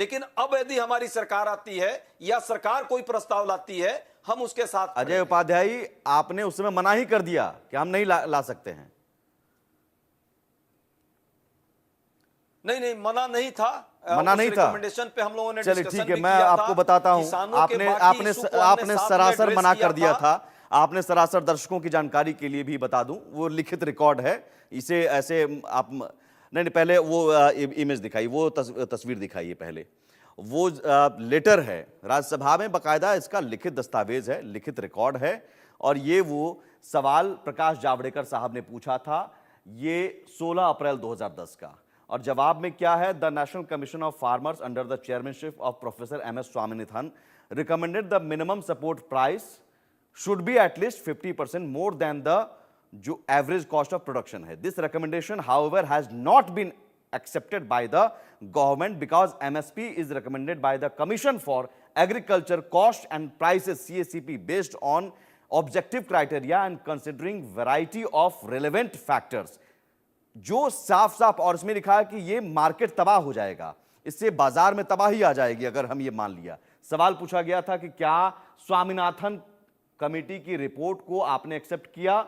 लेकिन अब यदि हमारी सरकार आती है या सरकार कोई प्रस्ताव लाती है, हम उसके साथ खड़े अजय हैं। उपाध्याय, आपने उस समय मना ही कर दिया कि हम नहीं ला सकते हैं। नहीं नहीं, मना नहीं था। मना नहीं था। रिकमेंडेशन पे हम लोगों ने चलिए डिस्कशन ठीक है, भी मैं किया आपको था। बताता हूं। किसानों के आपने बाकी आपने इश्यू को हमने आपने साथ में सरासर एड्रेस मना किया कर दिया था। आपने सरासर दर्शकों की जानकारी के लिए भी बता दूं, वो लिखित रिकॉर्ड है। इसे ऐसे आप नहीं, पहले वो इमेज दिखाई, वो तस्वीर दिखाइए पहले। वो लेटर है राज्यसभा में, बकायदा इसका लिखित दस्तावेज है, लिखित रिकॉर्ड है। और ये वो सवाल प्रकाश जावड़ेकर साहब ने पूछा था, ये 16 अप्रैल 2010 का। और जवाब में क्या है? The National Commission of Farmers under the chairmanship of professor M S Swaminathan recommended the minimum support price should be at least 50% more than the जो एवरेज कॉस्ट ऑफ प्रोडक्शन है। This recommendation however has not been accepted by the government because MSP is recommended by the Commission for Agriculture Cost and Prices CACP based on objective criteria and considering variety of relevant factors। जो साफ साफ और इसमें लिखा है कि ये market तबाह हो जाएगा, इससे बाजार में तबाही आ जाएगी अगर हम ये मान लिया। सवाल पूछा गया था कि क्या स्वामीनाथन कमेटी की रिपोर्ट को आपने एक्सेप्ट किया,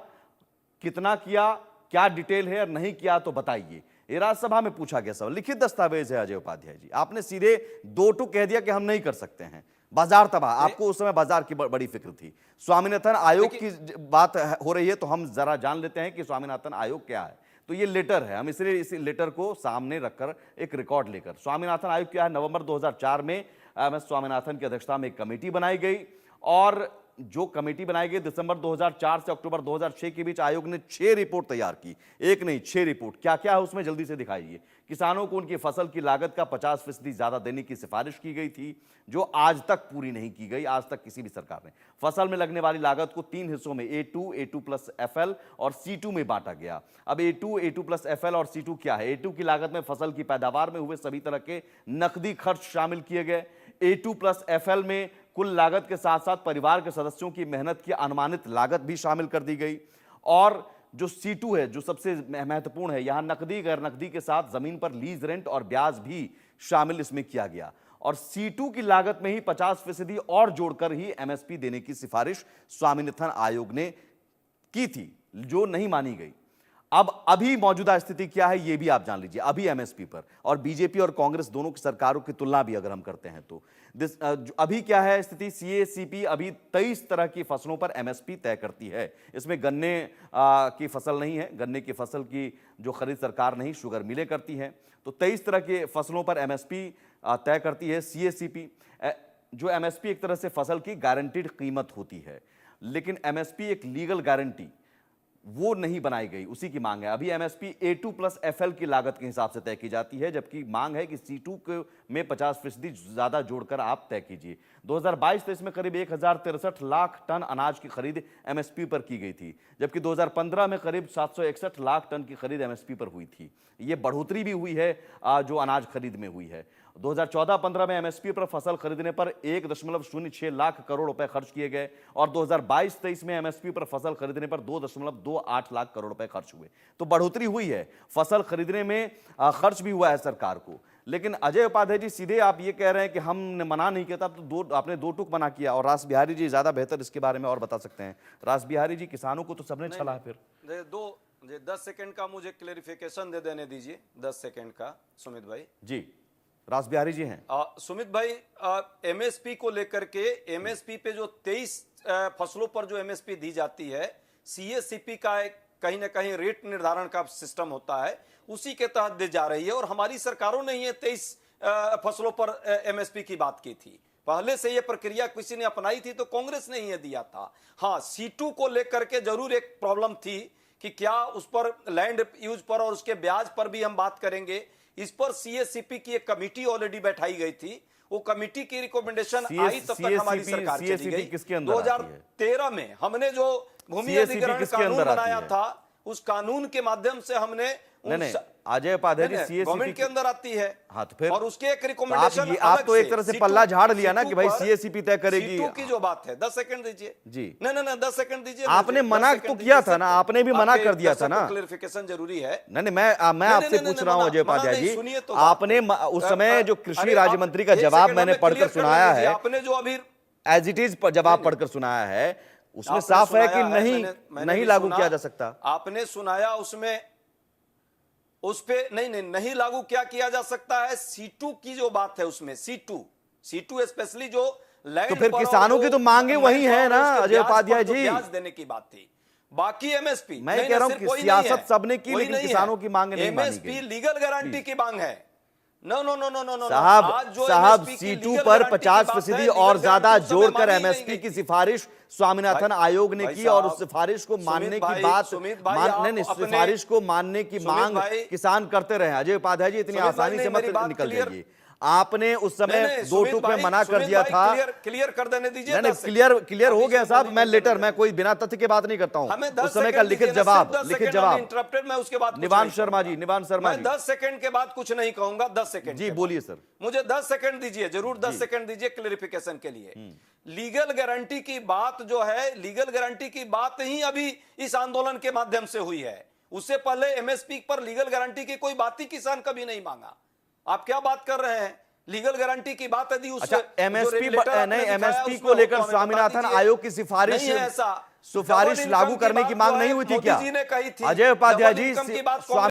कितना किया, क्या डिटेल है, और नहीं किया तो बताइए। ये राज्यसभा में पूछा गया सवाल, लिखित दस्तावेज है अजय उपाध्याय जी। आपने सीधे दो टूक कह दिया कि हम नहीं कर सकते हैं, बाजार तबाह। आपको उस समय बाजार की बड़ी फिक्र थी। स्वामीनाथन आयोग की बात हो रही है तो हम जरा जान लेते हैं कि स्वामीनाथन आयोग क्या है। तो ये लेटर है, हम इसलिए इस लेटर को सामने रखकर एक रिकॉर्ड लेकर, स्वामीनाथन आयोग क्या है? नवंबर 2004 में एम.एस. स्वामीनाथन की अध्यक्षता में एक कमेटी बनाई गई, और जो कमेटी बनाई गई दिसंबर 2004 से अक्टूबर 2006 के बीच आयोग ने 6 रिपोर्ट तैयार की। एक नहीं, 6 रिपोर्ट। क्या क्या है उसमें जल्दी से दिखाइए। किसानों को उनकी फसल की लागत का 50% ज्यादा देने की सिफारिश की गई थी, जो आज तक पूरी नहीं की गई, आज तक किसी भी सरकार ने। फसल में लगने वाली लागत को 3 हिस्सों में A2, A2+FL और C2 में बांटा गया। अब A2, A2+FL और C2 क्या है? A2 की लागत में फसल की पैदावार में हुए सभी तरह के नकदी खर्च शामिल किए गए। A2+FL में कुल लागत के साथ साथ परिवार के सदस्यों की मेहनत की अनुमानित लागत भी शामिल कर दी गई। और जो C2 है, जो सबसे महत्वपूर्ण है, यहां नकदी गैर नकदी के साथ जमीन पर लीज रेंट और ब्याज भी शामिल इसमें किया गया। और C2 की लागत में ही 50% और जोड़कर ही MSP देने की सिफारिश स्वामीनाथन आयोग ने की थी, जो नहीं मानी गई। अब अभी मौजूदा स्थिति क्या है ये भी आप जान लीजिए। अभी MSP पर, और बीजेपी और कांग्रेस दोनों की सरकारों की तुलना भी अगर हम करते हैं तो अभी क्या है स्थिति? CACP अभी 23 तरह की फसलों पर MSP तय करती है। इसमें गन्ने की फसल नहीं है, गन्ने की फसल की जो खरीद सरकार नहीं, शुगर मिलें करती हैं। तो 23 तरह के फसलों पर MSP तय करती है CACP। जो MSP एक तरह से फसल की गारंटीड कीमत होती है, लेकिन MSP एक लीगल गारंटी वो नहीं बनाई गई, उसी की मांग है। अभी MSP A2+FL की लागत के हिसाब से तय की जाती है, जबकि मांग है कि C2 में 50% ज्यादा जोड़कर आप तय कीजिए। 2022-23 में करीब 1063 लाख टन अनाज की खरीद MSP पर की गई थी, जबकि 2015 में करीब 761 लाख टन की खरीद MSP पर हुई थी। ये बढ़ोतरी भी हुई है जो अनाज खरीद में हुई है। 2014-15 में MSP पर फसल खरीदने पर 1.06 लाख करोड़ रुपए खर्च किए गए, और 2022-23 में MSP पर फसल खरीदने पर 2.28 लाख करोड़ रुपए खर्च हुए। तो बढ़ोतरी हुई है, फसल खरीदने में खर्च भी हुआ है सरकार को। लेकिन अजय उपाध्याय जी, सीधे आप ये कह रहे हैं कि हमने मना नहीं किया था, तो आपने दो टूक मना किया। और रास बिहारी जी ज्यादा बेहतर इसके बारे में और बता सकते हैं। रास बिहारी जी, किसानों को तो सबने छला है। फिर 10 सेकंड का मुझे क्लेरिफिकेशन दे देने दीजिए, 10 सेकंड का। सुमित भाई जी, रास बिहारी जी हैं। सुमित भाई, MSP को लेकर के, MSP पे जो 23 फसलों पर जो MSP दी जाती है, CACP का एक कहीं ना कहीं रेट निर्धारण का सिस्टम होता है, उसी के तहत दी जा रही है। और हमारी सरकारों ने ये 23 फसलों पर MSP की बात की थी। पहले से ये प्रक्रिया किसी ने अपनाई थी तो कांग्रेस ने ये दिया था। हाँ, C2 को लेकर के जरूर एक प्रॉब्लम थी कि क्या उस पर लैंड यूज पर और उसके ब्याज पर भी हम बात करेंगे। इस पर CACP की एक कमेटी ऑलरेडी बैठाई गई थी। वो कमेटी की रिकमेंडेशन आई, तब तक हमारी सरकार चली गई। 2013 में हमने जो भूमि अधिग्रहण कानून बनाया था, उस कानून के माध्यम से हमने अजय उपाध्याय जी सीएससीपी गवर्नमेंट के अंदर आती है। हाँ, तो फिर और उसके एक आप रिकमेंडेशन आप तो एक तरह से पल्ला झाड़ लिया ना कि भाई सीएससीपी तय करेगी। सीटू की जो बात है 10 सेकंड दीजिए जी। नहीं 10 सेकंड दीजिए। आपने मना तो किया था ना, आपने भी मना कर दिया था ना। क्लेरिफिकेशन जरूरी है। नहीं मैं आपसे पूछ रहा हूं अजय उपाध्याय जी, आपने उस समय जो कृषि राज्य मंत्री का जवाब मैंने पढ़कर सुनाया है, आपने जो अभी एज इट इज जवाब पढ़कर सुनाया है, उसमें साफ है कि नहीं लागू किया जा सकता। आपने सुनाया उसमें, उस पे नहीं लागू क्या किया जा सकता है। C2 की जो बात है उसमें C2 स्पेशली जो लैंड, तो फिर किसानों की तो मांगे वही है ना अजय उपाध्याय जी। ब्याज देने की बात थी। बाकी एमएसपी मैं कह रहा हूं कि सियासत सबने की, लेकिन किसानों की मांग नहीं मानी गई। एमएसपी लीगल गारंटी की मांग है। नो साहब C2 पर 50% और ज्यादा जोड़कर एमएसपी की सिफारिश स्वामीनाथन आयोग ने की, और उस सिफारिश को मानने की बात सिफारिश को मानने की मांग किसान करते रहे। अजय उपाध्याय जी इतनी आसानी से मत निकल जाइए। आपने उस समय 2 टूक में मना कर दिया था। क्लियर कर देने दीजिए। क्लियर हो गया साहब। मैं कोई बिना तथ्य के बात नहीं करता हूं। उस समय का लिखित जवाब इंटरप्टेड, मैं उसके बाद निवांश शर्मा जी 10 सेकंड के बाद कुछ नहीं कहूंगा। 10 सेकंड जी बोलिए सर। मुझे 10 सेकंड दीजिए, जरूर 10 सेकंड दीजिए क्लेरिफिकेशन के लिए। लीगल गारंटी की बात जो है, लीगल गारंटी की बात ही अभी इस आंदोलन के माध्यम से हुई है। उससे पहले एमएसपी पर लीगल गारंटी की कोई बात ही किसान कभी नहीं मांगा। आप क्या बात कर रहे हैं? लीगल गारंटी की बात यदि उस एमएसपी को लेकर स्वामीनाथन आयोग की सिफारिश लागू करने की मांग नहीं हुई थी क्या? मोदी जी ने कही थी अजय उपाध्याय जी